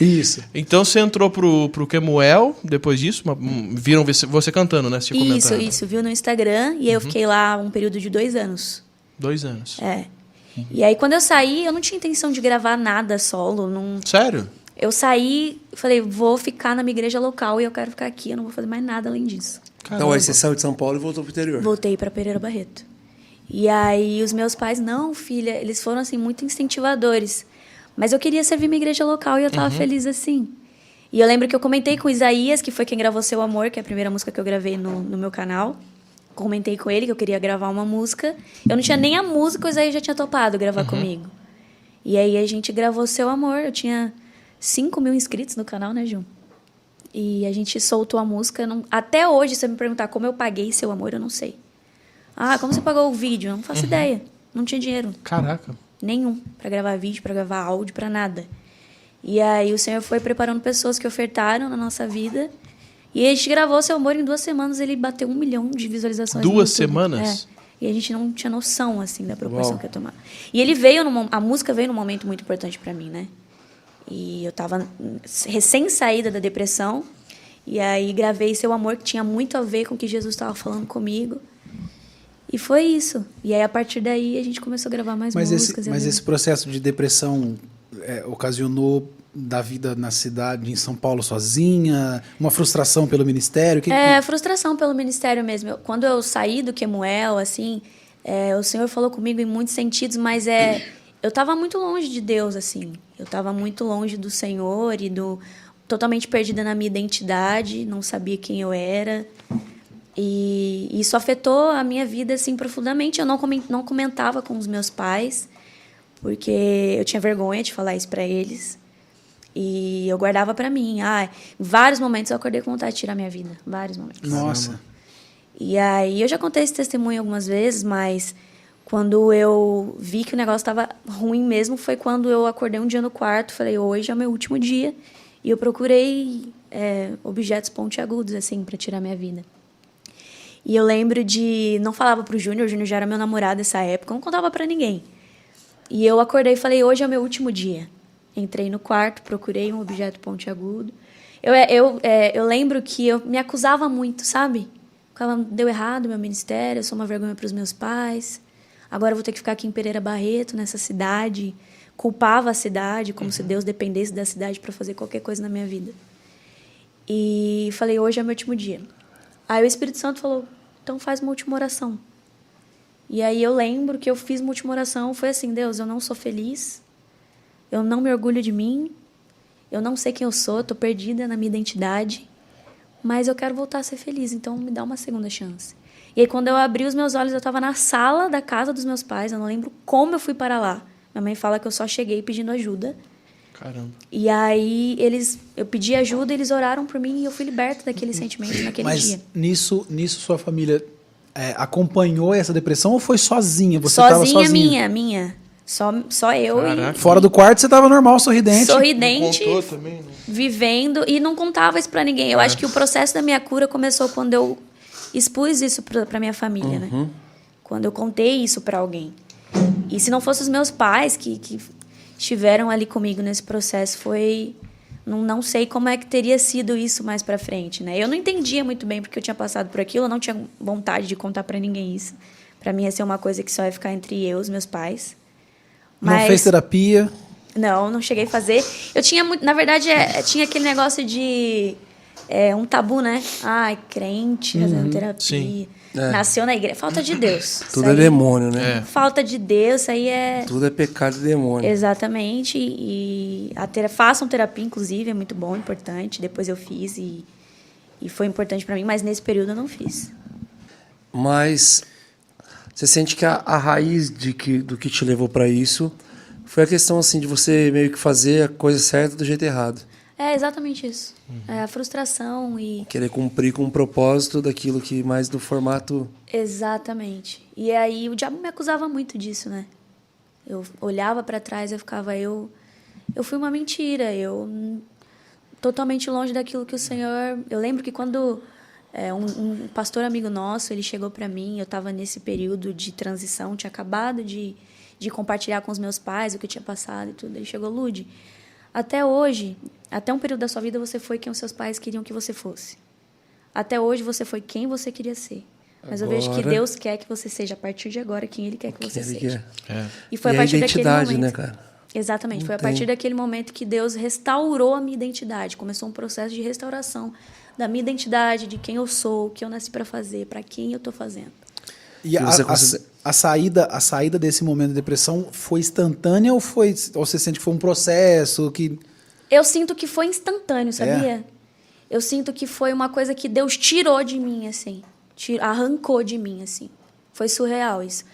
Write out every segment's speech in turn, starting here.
Isso. Então você entrou pro Kemuel depois disso? Viram você cantando, né? Você Isso. Viu no Instagram. E aí eu fiquei lá um período de 2 anos. 2 anos. É. E aí quando eu saí, eu não tinha intenção de gravar nada solo. Não... Sério? Eu saí, falei, vou ficar na minha igreja local e eu quero ficar aqui. Eu não vou fazer mais nada além disso. Então aí você saiu de São Paulo e voltou pro interior. Voltei para Pereira Barreto. E aí os meus pais, não, filha, eles foram assim muito incentivadores. Mas eu queria servir minha igreja local e eu tava feliz assim. E eu lembro que eu comentei com o Isaías, que foi quem gravou Seu Amor, que é a primeira música que eu gravei no meu canal. Comentei com ele que eu queria gravar uma música. Eu não tinha nem a música, o Isaías já tinha topado gravar comigo. E aí a gente gravou Seu Amor. Eu tinha 5.000 inscritos no canal, né, Ju? E a gente soltou a música. Até hoje, se você me perguntar como eu paguei Seu Amor, eu não sei. Ah, como você pagou o vídeo? Eu não faço ideia. Não tinha dinheiro. Caraca. Nenhum. Pra gravar vídeo, pra gravar áudio, pra nada. E aí o Senhor foi preparando pessoas que ofertaram na nossa vida. E a gente gravou Seu Amor em 2 semanas. Ele bateu 1 milhão de visualizações. 2 semanas? É. E a gente não tinha noção, assim, da proporção que ia tomar. E ele veio... A música veio num momento muito importante pra mim, né? E eu tava recém-saída da depressão. E aí gravei Seu Amor, que tinha muito a ver com o que Jesus estava falando comigo. E foi isso. E aí, a partir daí, a gente começou a gravar mais músicas. Mas esse processo de depressão ocasionou da vida na cidade, em São Paulo, sozinha? Uma frustração pelo ministério? Frustração pelo ministério mesmo. Quando eu saí do Kemuel, assim, o Senhor falou comigo em muitos sentidos, mas eu estava muito longe de Deus, assim. Eu estava muito longe do Senhor e totalmente perdida na minha identidade, não sabia quem eu era. E isso afetou a minha vida assim profundamente. Eu não comentava com os meus pais, porque eu tinha vergonha de falar isso para eles. E eu guardava para mim. Em vários momentos eu acordei com vontade de tirar minha vida. Vários momentos. Nossa. E aí eu já contei esse testemunho algumas vezes, mas quando eu vi que o negócio estava ruim mesmo, foi quando eu acordei um dia no quarto, falei, hoje é o meu último dia. E eu procurei objetos pontiagudos, assim, para tirar minha vida. E eu lembro de... Não falava pro Júnior, o Júnior já era meu namorado nessa época, eu não contava pra ninguém. E eu acordei e falei, hoje é o meu último dia. Entrei no quarto, procurei um objeto pontiagudo. Eu lembro que eu me acusava muito, sabe? Deu errado meu ministério, eu sou uma vergonha pros meus pais. Agora eu vou ter que ficar aqui em Pereira Barreto, nessa cidade. Culpava a cidade, como se Deus dependesse da cidade para fazer qualquer coisa na minha vida. E falei, hoje é o meu último dia. Aí o Espírito Santo falou, então faz uma última oração. E aí eu lembro que eu fiz uma última oração, foi assim, Deus, eu não sou feliz, eu não me orgulho de mim, eu não sei quem eu sou, estou perdida na minha identidade, mas eu quero voltar a ser feliz, então me dá uma segunda chance. E aí quando eu abri os meus olhos, eu estava na sala da casa dos meus pais, eu não lembro como eu fui para lá. Minha mãe fala que eu só cheguei pedindo ajuda. Caramba. E aí eu pedi ajuda, eles oraram por mim e eu fui liberta daquele sentimento naquele dia. Mas nisso sua família acompanhou essa depressão ou foi sozinha? Você sozinha, estava sozinha? minha. Só eu. Caraca. Fora do quarto você estava normal, sorridente. Sorridente, Contou também, né? vivendo e não contava isso pra ninguém. Eu acho que o processo da minha cura começou quando eu expus isso pra minha família, né? Quando eu contei isso pra alguém. E se não fossem os meus pais que estiveram ali comigo nesse processo, não sei como é que teria sido isso mais pra frente, né? Eu não entendia muito bem porque eu tinha passado por aquilo, eu não tinha vontade de contar pra ninguém isso. Pra mim ia ser uma coisa que só ia ficar entre eu e os meus pais. Mas não fez terapia? Não cheguei a fazer. Eu tinha muito, na verdade, tinha aquele negócio de um tabu, né? Ai, crente fazendo terapia. Sim. Nasceu na igreja. Falta de Deus. Tudo é demônio, né? Falta de Deus, isso aí é... Tudo é pecado e demônio. Exatamente. E façam terapia, inclusive, é muito bom, importante. Depois eu fiz e foi importante para mim, mas nesse período eu não fiz. Mas você sente que a raiz do que te levou para isso foi a questão assim, de você meio que fazer a coisa certa do jeito errado. É exatamente isso. A frustração e... Querer cumprir com um propósito daquilo que mais no formato... Exatamente. E aí o diabo me acusava muito disso, né? Eu olhava para trás e eu ficava... Eu fui uma mentira, totalmente longe daquilo que o Senhor... Eu lembro que quando um pastor amigo nosso, ele chegou para mim, eu estava nesse período de transição, tinha acabado de compartilhar com os meus pais o que eu tinha passado e tudo. Ele chegou, Lude, até hoje, Até um período da sua vida você foi quem os seus pais queriam que você fosse. Até hoje você foi quem você queria ser. Mas eu vejo que Agora- Deus quer que você seja, a partir de agora, quem Ele quer que você Ele seja. quer. E foi E a a partir daquele identidade, momento. né, cara? Exatamente. Não Foi a tem. partir daquele momento que Deus restaurou a minha identidade. Começou um processo de restauração da minha identidade, de quem eu sou, o que eu nasci para fazer, para quem eu tô fazendo. E E você considera- a saída desse momento de depressão foi instantânea ou você sente que foi um processo que... Eu sinto que foi instantâneo, sabia? Eu sinto que foi uma coisa que Deus tirou de mim, assim. Arrancou de mim, assim. Foi surreal isso.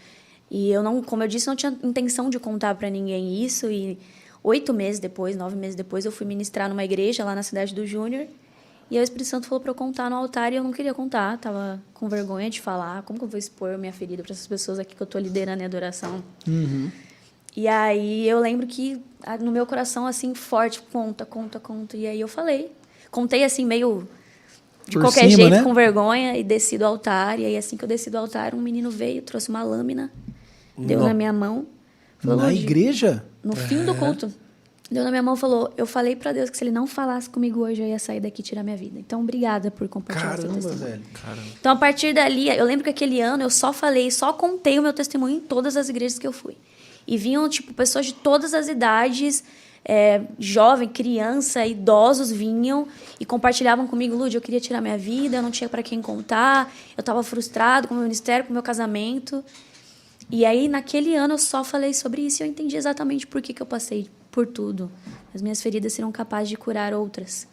E eu não, como eu disse, não tinha intenção de contar para ninguém isso. E 8 meses depois, 9 meses depois, eu fui ministrar numa igreja lá na cidade do Júnior. E aí o Espírito Santo falou para eu contar no altar e eu não queria contar. Tava com vergonha de falar. Como que eu vou expor minha ferida para essas pessoas aqui que eu tô liderando em adoração? E aí eu lembro que no meu coração, assim, forte, conta. E aí eu falei. Contei, assim, meio de Por qualquer cima, jeito, né? com vergonha, e desci do altar. E aí, assim que eu desci do altar, um menino veio, trouxe uma lâmina, deu na minha mão. Falou, Na "Ludi", igreja? no fim do culto, deu na minha mão e falou, eu falei pra Deus que se ele não falasse comigo hoje, eu ia sair daqui e tirar minha vida. Então, obrigada por compartilhar seu Caramba, testemunho. velho. Então, a partir dali, eu lembro que aquele ano eu só contei o meu testemunho em todas as igrejas que eu fui. E vinham, tipo, pessoas de todas as idades, jovem, criança, idosos vinham e compartilhavam comigo, Lud, eu queria tirar minha vida, eu não tinha para quem contar, eu estava frustrado com o meu ministério, com o meu casamento. E aí, naquele ano, eu só falei sobre isso e eu entendi exatamente por que eu passei por tudo. As minhas feridas serão capazes de curar outras.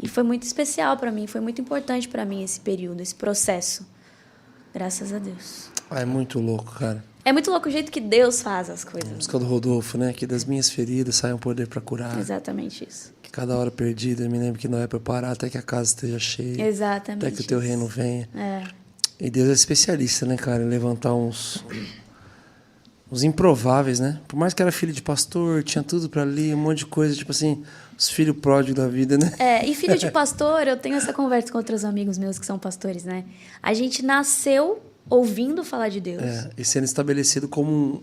E foi muito especial para mim, foi muito importante para mim esse período, esse processo. Graças a Deus. É muito louco, cara. É muito louco o jeito que Deus faz as coisas. Música do Rodolfo, né? Que das minhas feridas sai um poder pra curar. Exatamente isso. Que cada hora perdida, eu me lembro que não é pra eu parar até que a casa esteja cheia. Exatamente. Até que o teu isso. reino venha. É. E Deus é especialista, né, cara? Em levantar uns improváveis, né? Por mais que era filho de pastor, tinha tudo pra ali, um monte de coisa, tipo assim, os filhos pródigos da vida, né? E filho de pastor, eu tenho essa conversa com outros amigos meus que são pastores, né? A gente nasceu ouvindo falar de Deus. E sendo estabelecido como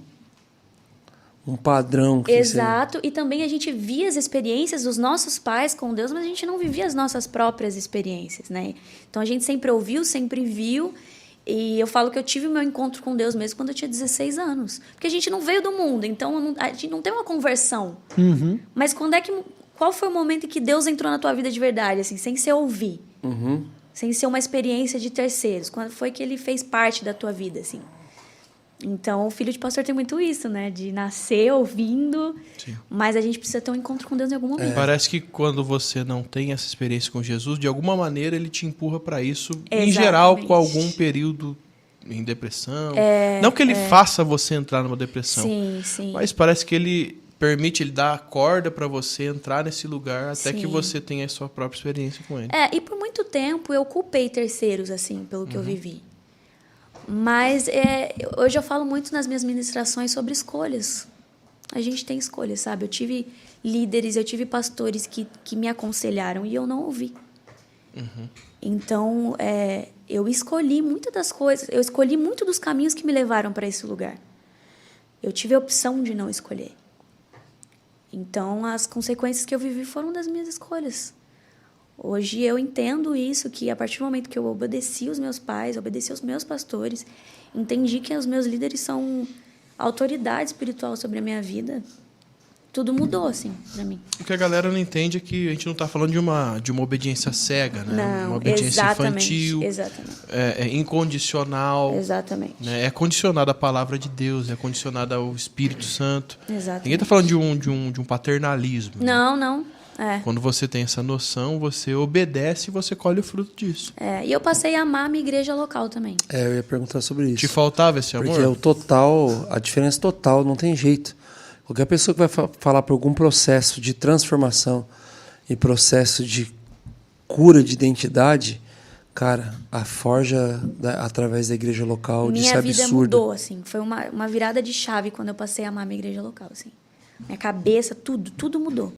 um padrão. Que Exato. E também a gente via as experiências dos nossos pais com Deus, mas a gente não vivia as nossas próprias experiências, né? Então a gente sempre ouviu, sempre viu. E eu falo que eu tive o meu encontro com Deus mesmo quando eu tinha 16 anos. Porque a gente não veio do mundo, então a gente não tem uma conversão. Mas qual foi o momento em que Deus entrou na tua vida de verdade, assim, sem ser ouvir? Sem ser uma experiência de terceiros. Quando foi que ele fez parte da tua vida, assim? Então, o filho de pastor tem muito isso, né? De nascer ouvindo, mas a gente precisa ter um encontro com Deus em algum momento. Parece que quando você não tem essa experiência com Jesus, de alguma maneira ele te empurra para isso, em Exatamente. geral, com algum período em depressão. Não que ele faça você entrar numa depressão, Sim. mas parece que ele permite, ele dá a corda para você entrar nesse lugar até que Sim. você tenha a sua própria experiência com ele. E por muito tempo eu culpei terceiros, assim, pelo que eu vivi. Mas hoje eu falo muito nas minhas ministrações sobre escolhas. A gente tem escolhas, sabe? Eu tive líderes, eu tive pastores que me aconselharam e eu não ouvi. Então, eu escolhi muitas das coisas, eu escolhi muito dos caminhos que me levaram para esse lugar. Eu tive a opção de não escolher. Então, as consequências que eu vivi foram das minhas escolhas. Hoje eu entendo isso, que a partir do momento que eu obedeci os meus pais, obedeci os meus pastores, entendi que os meus líderes são autoridade espiritual sobre a minha vida, tudo mudou, assim, pra mim. O que a galera não entende é que a gente não está falando de uma obediência cega, né? Não, uma obediência exatamente, infantil, exatamente. Incondicional. Exatamente. Né? É condicionada à palavra de Deus, é condicionada ao Espírito Santo. Exatamente. Ninguém está falando de um paternalismo. Né? Não. Quando você tem essa noção, você obedece e você colhe o fruto disso. E eu passei a amar a minha igreja local também. Eu ia perguntar sobre isso. Te faltava esse amor? Porque é o total, a diferença total, não tem jeito. Qualquer pessoa que vai falar por algum processo de transformação e processo de cura de identidade, cara, a forja através da igreja local disso é Minha vida absurdo. mudou, assim. Foi uma virada de chave quando eu passei a amar a minha igreja local, assim. Minha cabeça, tudo mudou.